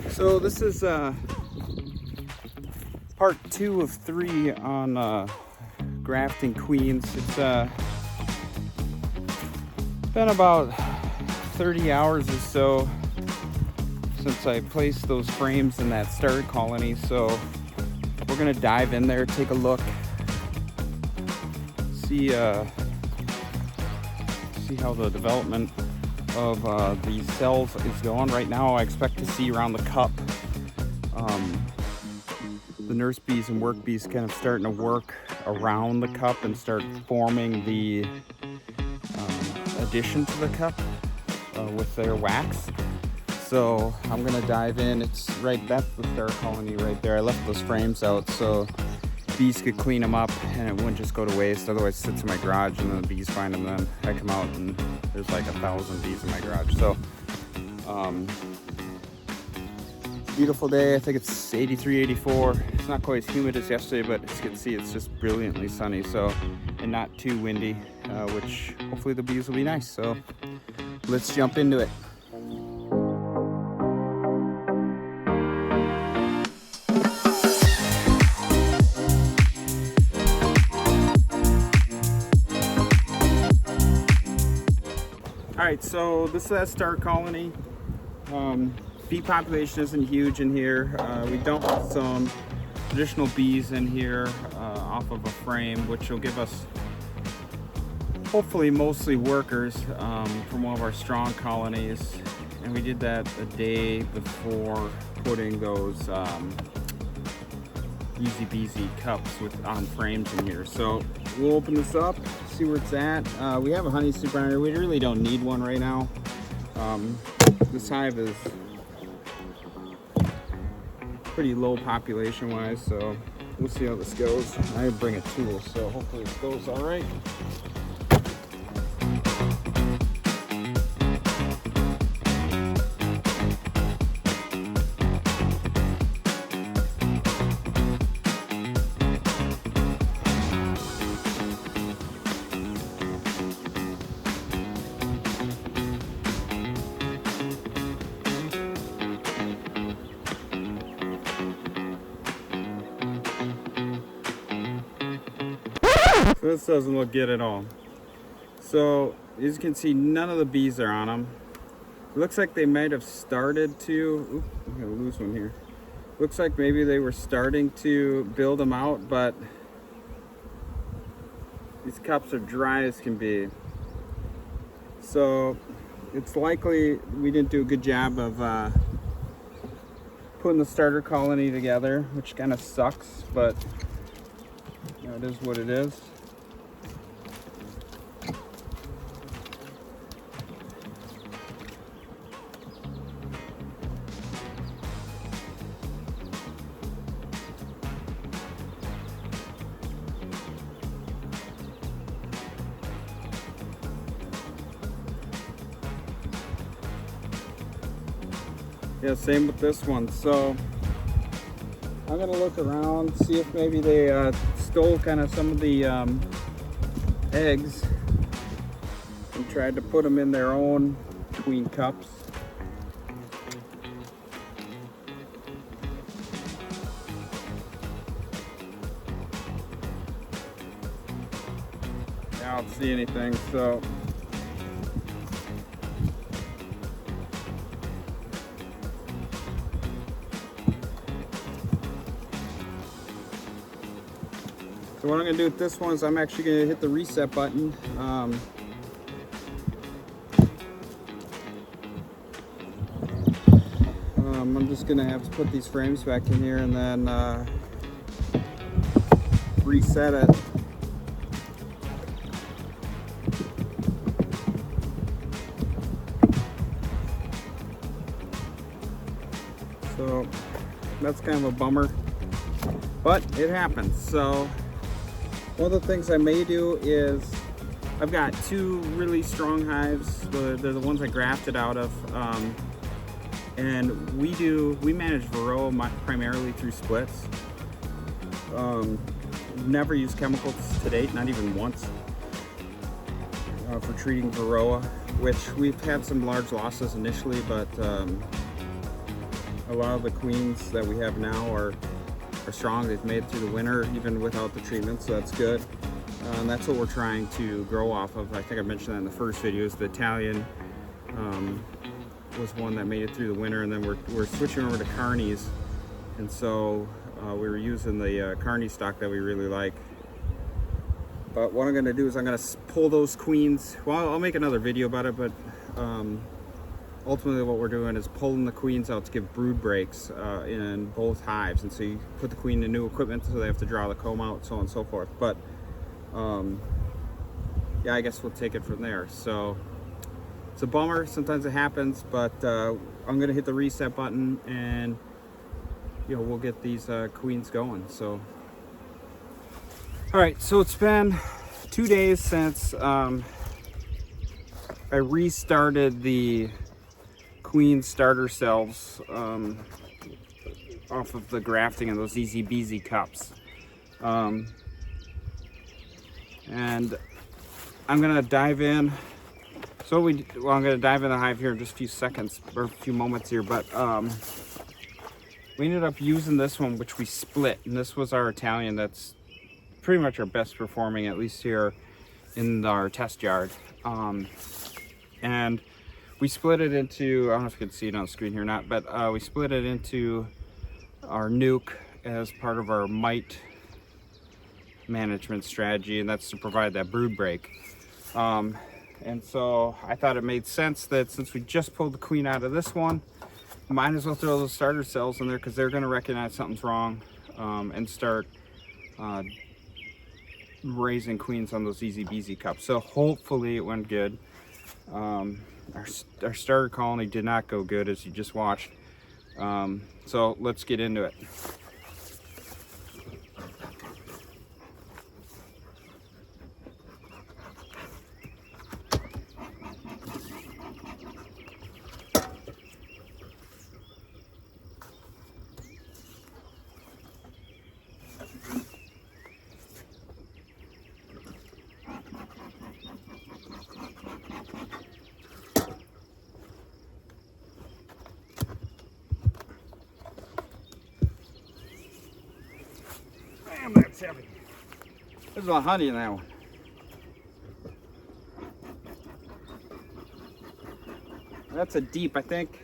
So this is part 2 of 3 on grafting queens. It's been about 30 hours or so since I placed those frames in that starter colony, so we're gonna dive in there, take a look, see how the development of these cells is going. Right now I expect to see around the cup the nurse bees and work bees kind of starting to work around the cup and start forming the addition to the cup with their wax. So I'm gonna dive in. It's right, that's the starter colony right there. I left those frames out so bees could clean them up and it wouldn't just go to waste. Otherwise it sits in my garage and then the bees find them. Then I come out and there's like 1,000 bees in my garage. So beautiful day. I think it's 83, 84. It's not quite as humid as yesterday, but as you can see, it's just brilliantly sunny. So, and not too windy, which hopefully the bees will be nice. So let's jump into it. All right, so this is that starter colony. Bee population isn't huge in here. We dumped some additional bees in here off of a frame, which will give us hopefully mostly workers from one of our strong colonies. And we did that a day before putting those easy beasy cups on frames in here. So we'll open this up, see where it's at. We have a honey super on here. We really don't need one right now. This hive is pretty low population wise, so we'll see how this goes. I bring a tool, so hopefully this goes all right. So this doesn't look good at all. So as you can see, none of the bees are on them. It looks like they might have started to, oop, I'm gonna lose one here. Looks like maybe they were starting to build them out, but these cups are dry as can be. So it's likely we didn't do a good job of putting the starter colony together, which kind of sucks, but you know, it is what it is. Yeah, same with this one. So I'm gonna look around, see if maybe they stole kind of some of the eggs and tried to put them in their own queen cups. I don't see anything, so what I'm going to do with this one is I'm actually going to hit the reset button. I'm just going to have to put these frames back in here and then reset it. So that's kind of a bummer, but it happens. So one of the things I may do is I've got 2 really strong hives. They're the ones I grafted out of, and we manage Varroa primarily through splits. Never used chemicals to date, not even once, for treating Varroa, which we've had some large losses initially, but A lot of the queens that we have now are strong. They've made it through the winter even without the treatment, so that's good. And that's what we're trying to grow off of. I think I mentioned that in the first video. Is the Italian was one that made it through the winter, and then we're switching over to Carnies, and so we were using the Carney stock that we really like. But what I'm going to do is I'm going to pull those queens. Well, I'll make another video about it, but ultimately what we're doing is pulling the queens out to give brood breaks in both hives. And so you put the queen in new equipment, so they have to draw the comb out, so on and so forth. But yeah, I guess we'll take it from there. So it's a bummer, sometimes it happens, but I'm going to hit the reset button, and we'll get these queens going. So all right, so it's been 2 days since I restarted the queen starter cells off of the grafting in those easy beasy cups. And I'm gonna dive in. I'm gonna dive in the hive here in just a few seconds, or a few moments here, but we ended up using this one, which we split, and this was our Italian. That's pretty much our best performing, at least here in our test yard. And we split it into, I don't know if you can see it on the screen here or not, but we split it into our nuke as part of our mite management strategy, and that's to provide that brood break. And so I thought it made sense that since we just pulled the queen out of this one, might as well throw those starter cells in there, because they're going to recognize something's wrong and start raising queens on those easy beasy cups. So hopefully it went good. Our starter colony did not go good, as you just watched. So let's get into it. That's heavy. There's a lot of honey in that one. That's a deep, I think.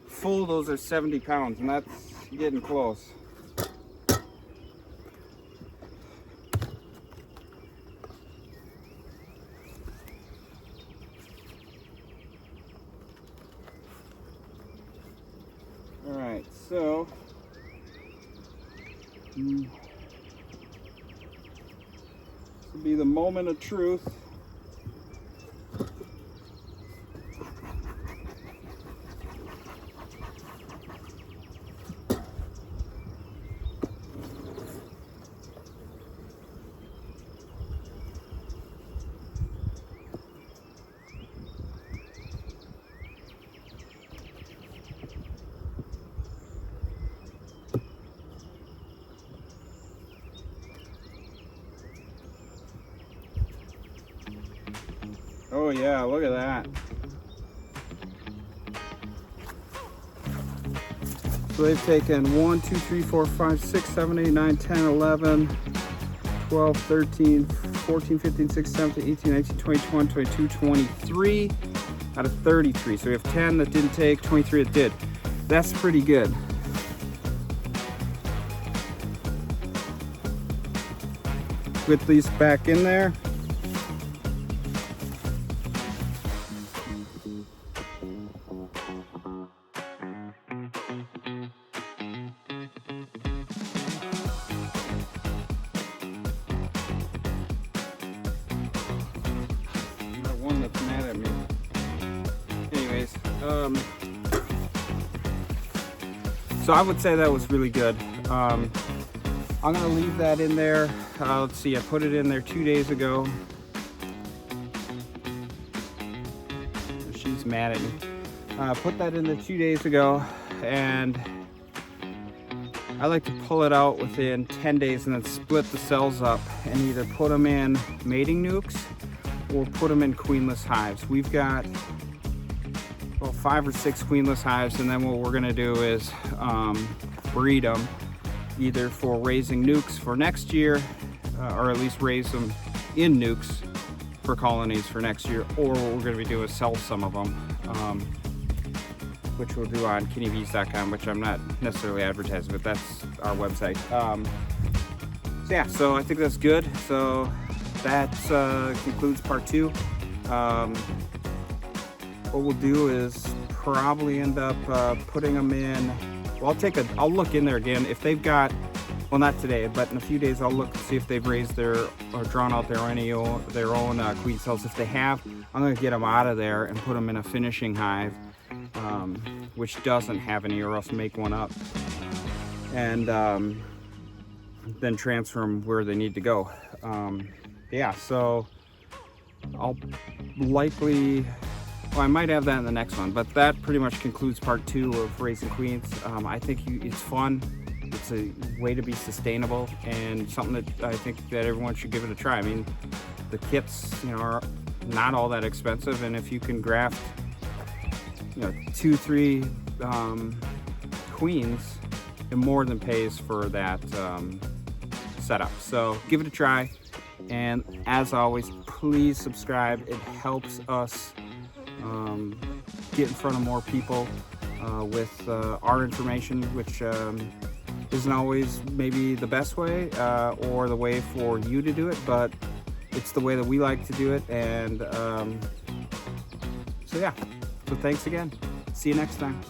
Full, those are 70 pounds, and that's getting close. All right, so this will be the moment of truth. Oh yeah, look at that. So they've taken 1, 2, 3, 4, 5, 6, 7, 8, 9, 10, 11, 12, 13, 14, 15, 16, 17, 18, 19, 20, 21, 22, 23 out of 33. So we have 10 that didn't take, 23 that did. That's pretty good. Put these back in there. One that's mad at me. Anyways, so I would say that was really good. I'm gonna leave that in there. Let's see, I put it in there 2 days ago. She's mad at me. Put that in there 2 days ago, and I like to pull it out within 10 days and then split the cells up and either put them in mating nukes or put them in queenless hives. We've got well, 5 or 6 queenless hives, and then what we're gonna do is breed them either for raising nukes for next year, or at least raise them in nukes for colonies for next year, or what we're gonna be doing is sell some of them, which we'll do on kittybees.com, which I'm not necessarily advertising, but that's our website. So yeah, so I think that's good. So that concludes part 2. What we'll do is probably end up putting them in. Well, I'll look in there again if they've got. Well, not today, but in a few days I'll look to see if they've raised their or drawn out their own queen cells. If they have, I'm going to get them out of there and put them in a finishing hive, which doesn't have any, or else make one up, and then transfer them where they need to go. Yeah, so I'll likely. Well, I might have that in the next one, but that pretty much concludes part 2 of raising queens. I think it's fun. It's a way to be sustainable, and something that I think that everyone should give it a try. I mean, the kits, are not all that expensive, and if you can graft, 2-3 queens, it more than pays for that setup. So give it a try, and as always, please subscribe. It helps us get in front of more people with our information, which isn't always maybe the best way or the way for you to do it, but it's the way that we like to do it. And so yeah, so thanks again. See you next time.